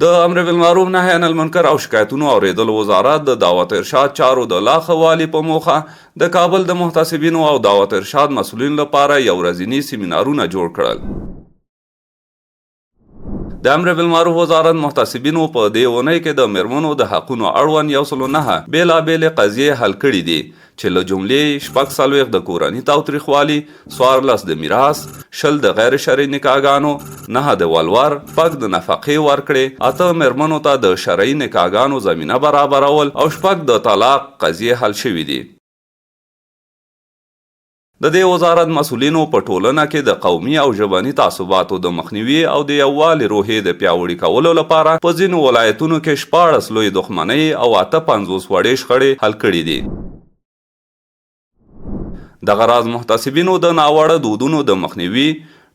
د امر بالمعروف نهي عن المنکر او شکایتونو اوریدلو وزارت د دعوت ارشاد چارو د لا ښه والي په موخه د کابل د محتسبینو او دعوت ارشاد مسؤلینو لپاره یو ورځني سیمینارونه جوړ کړل. د امر بالمعروف وزارت محتسبینو په دې اونۍ کې د میرمنو د حقونو اړوند 109 بېلابېلې قضیې حل کړي دي چې له جملې 46 د کورني تاوتریخوالي، 14 د میراث، 20 د غیر شرعي نکاحګانو، 9 د ولور، 5 د نفقې ورکړې، 8 میرمنو ته د شرعي نکاحګانو زمینه برابرول او 6 د طلاق قضیې حل شوي دي. د دې وزارت مسؤلینو په ټولنه کې د قومي او ژبني تعصباتو د مخنیوي او د یووالي روحیې د پیاوړي کولو لپاره په ځینو ولایتونو کې 14 لوی دښمنۍ او 58 وړې شخړې حل کړي دي. دغه راز محتسبینو د ناوړه دودونو د مخنیوي،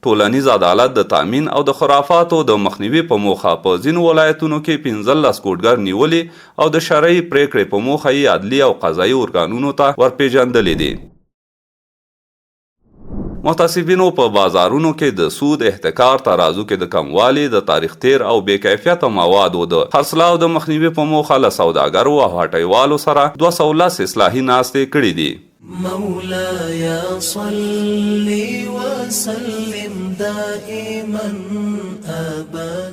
ټولنیز عدالت د تامین او د خرافاتو د مخنیوي په موخه په ځینو ولایتونو کې 15 کوډګر نیولي او د شرعي پریکړې په موخه یې عدلي او قضایي ارګانونو ته ورپېژندلي دي. محتسبینو په بازارونو کې د سود، احتکار، ترازو کې د کموالي، د تاریخ تیر او بې کیفیته موادو د خرڅلاو د مخنیوي په موخه له سوداګرو او هټیوالو سره 210 اصلاحي ناستې کړي دي. مولاي صل وسلم دائما أبدا